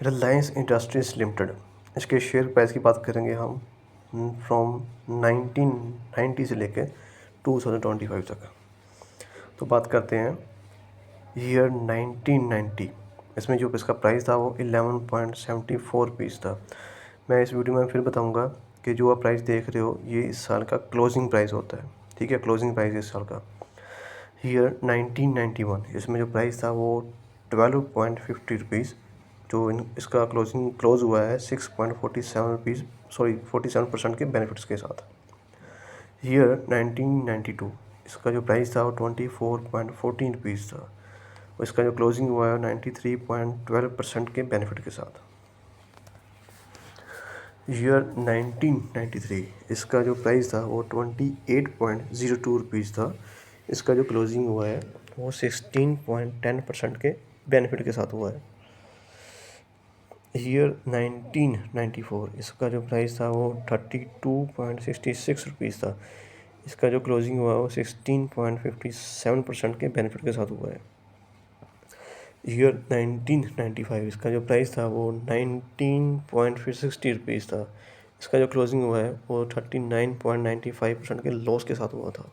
Reliance industries limited, इसके share price की बात करेंगे हम फ्रॉम 1990 से लेकर 2025 तक। तो बात करते हैं ईयर 1990। इसमें जो इसका प्राइस था वो 11.74 रुपीज़ था। मैं इस वीडियो में फिर बताऊंगा कि जो आप प्राइस देख रहे हो ये इस साल का क्लोजिंग प्राइस होता है। ठीक है, क्लोजिंग प्राइस इस साल का ईयर 1991। इसमें जो प्राइस था वो 12.50 रुपीज़, जो इसका क्लोज हुआ है 6.47 रुपीज़, सॉरी 47% के बेनिफिट्स के साथ। ईयर 1992, इसका जो प्राइस था वो 24.14 रुपीज़ था। इसका जो क्लोजिंग हुआ है 93.12% के बेनिफिट के साथ। ईयर 1993, इसका जो प्राइस था वो 28.02 रुपीज़ था। इसका जो क्लोजिंग हुआ है वो 16.10% के बेनिफिट के साथ हुआ है। ईयर 1994, इसका जो प्राइस था वो 32.66 रुपीज़ था। इसका जो क्लोजिंग हुआ वो 16.57% के बेनिफिट के साथ हुआ है। ईयर 1995, इसका जो प्राइस था वो 19.60 रुपीज़ था। इसका जो क्लोजिंग हुआ है वो 39.95% के लॉस के साथ हुआ था।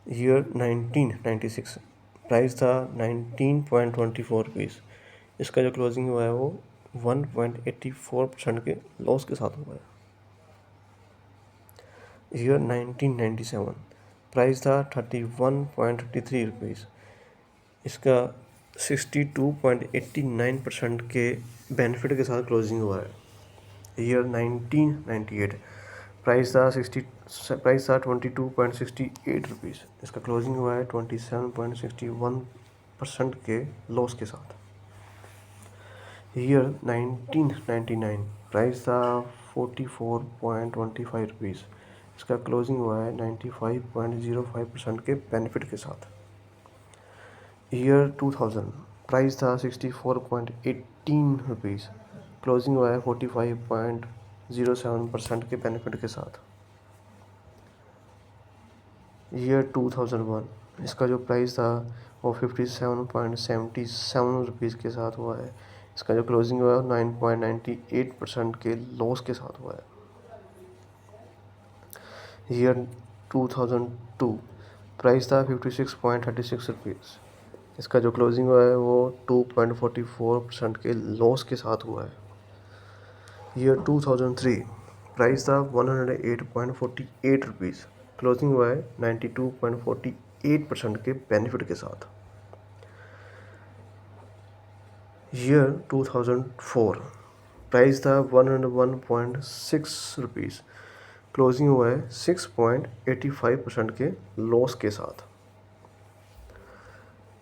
ईयर 1996, प्राइस था 19.24 रुपीज़। इसका जो क्लोजिंग हुआ है वो 1.84% के लॉस के साथ हुआ है। ईयर 1997, प्राइस था 31.33 रुपीज़। इसका 62.89% के बेनिफिट के साथ क्लोजिंग हुआ है। ईयर 1998, प्राइस था 22.68 रुपीज़। इसका क्लोजिंग हुआ है 27.61% के लॉस के साथ। ईयर 1999, प्राइस था 44.25 रुपीज़। इसका क्लोजिंग हुआ है 95.05% के बेनिफिट के साथ। ईयर 2000, प्राइस था 64.18 रुपीज़। क्लोजिंग हुआ है 45.07% के बेनिफिट के साथ। ईयर 2001, इसका जो प्राइस था वो 57.77 रुपीज़ के साथ हुआ है। इसका जो क्लोजिंग हुआ है 9.98% के लॉस के साथ हुआ है। ईयर 2002, प्राइस था 56.36 रुपीज़। इसका जो क्लोजिंग हुआ है वो 2.44% के लॉस के साथ हुआ है। ईयर 2003, प्राइस था 108.48 रुपीज़। क्लोजिंग हुआ है 92.48% के बेनिफिट के साथ। ईयर 2004, प्राइस था 101.6 रुपीज़। क्लोजिंग हुआ है 6.85% के लॉस के साथ।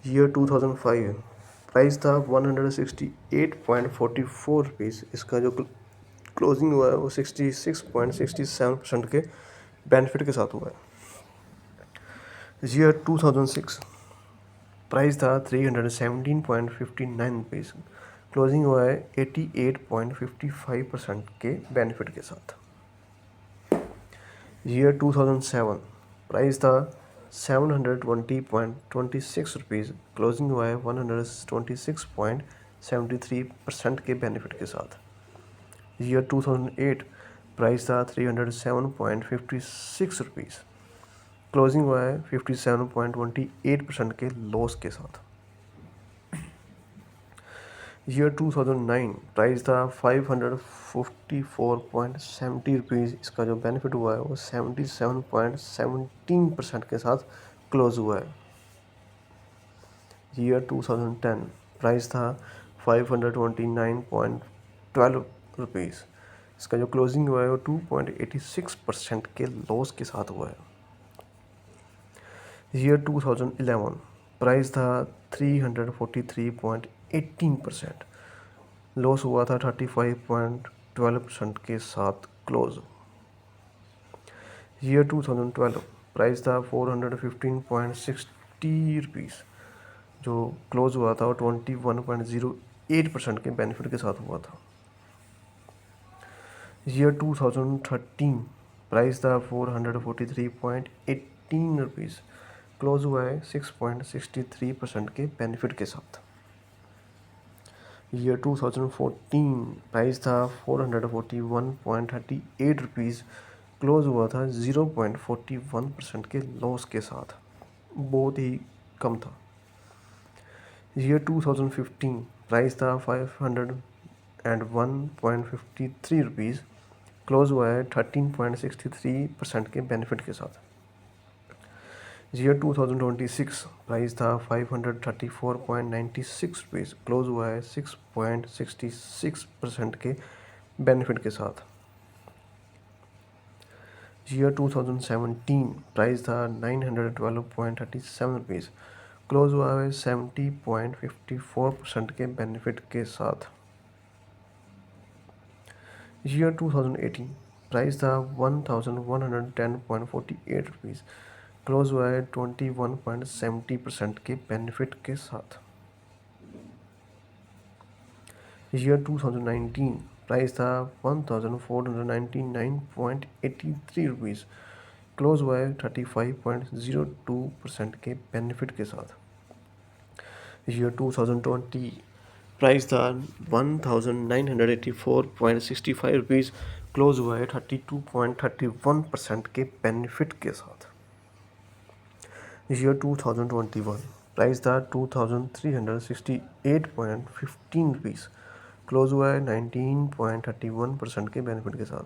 ईयर 2005, प्राइस था 168.44 रुपीज़। इसका जो क्लोजिंग हुआ है वो 66.67% के बेनिफिट के साथ हुआ है। ईयर 2006, प्राइस था 317.59 रुपीज़। क्लोजिंग हुआ है 88.55% के बेनिफिट के साथ। ईयर 2007, प्राइस था 720.26 रुपीज़। क्लोजिंग हुआ है 126.73% के बेनिफिट के साथ। ईयर 2008, प्राइस था 307.56 रुपीज़। क्लोजिंग हुआ है 57.28% के लॉस के साथ। ईयर 2009, प्राइस था 554.70 रुपीज़। इसका जो बेनिफिट हुआ है वो 77.17% के साथ क्लोज हुआ है। ईयर 2010, प्राइस था 529.12 रुपीज़। इसका जो क्लोजिंग हुआ है वो 2.86% के लॉस के साथ हुआ है। ईयर 2011, प्राइस था 343.18%। लॉस हुआ था 35.12% के साथ क्लोज। ईयर 2012, प्राइस था 415.60 रुपीज़। जो क्लोज हुआ था वो 21.08% के बेनिफिट के साथ हुआ था। ईयर 2013, प्राइस था 443.18 रुपीज़। क्लोज हुआ है 6.63% के बेनिफिट के साथ। ईयर 2014 प्राइस था 441.38 रुपीज़, क्लोज हुआ था 0.41% के लॉस के साथ, बहुत ही कम था। ईयर 2015 प्राइस था 501.53 रुपीज़, क्लोज हुआ है 13.63% के बेनिफिट के साथ। ईयर 2026 प्राइस था 534.96 रुपीज़, क्लोज हुआ है 6.66% के बेनिफिट के साथ। ईयर 2017 प्राइस था 912.37 रुपीज़, क्लोज हुआ है 70.54% के बेनिफिट के साथ। ईयर 2018 प्राइस था 1110.48 रुपीज़, क्लोज हुआ है 21.70% के बेनिफिट के साथ। ईयर 2019 प्राइस था 1499.83 रुपीज़, क्लोज हुआ है 35.02% के बेनिफिट के साथ। ईयर 2020 प्राइस था 1984.65 रुपीज़, क्लोज हुआ है 32.31% के बेनिफिट के साथ। ईयर 2021 प्राइस था 2368.15 रुपीज़, क्लोज हुआ है 19.31% के बेनिफिट के साथ।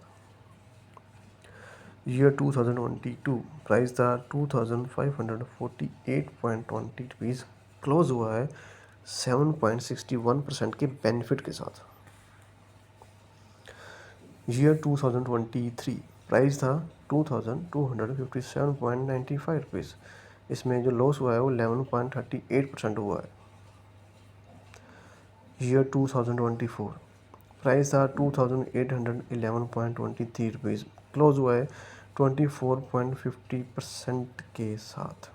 ईयर 2022 प्राइस था 2548.20 रुपीज़, क्लोज हुआ है 7.61% के बेनिफिट के साथ। ईयर 2023 प्राइस था 2257.95 रुपीज़, इसमें जो लॉस हुआ है वो 11.38% हुआ है। ईयर 2024 प्राइस था 2811.23 रुपीज़, क्लोज हुआ है 24.50% के साथ।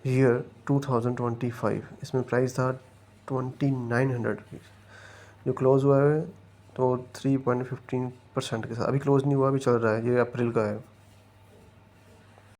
ईयर 2025 इसमें प्राइस था 2900 रुपीज़, जो क्लोज हुआ है तो 3.15% के साथ। अभी क्लोज नहीं हुआ, अभी चल रहा है, ये अप्रैल का है।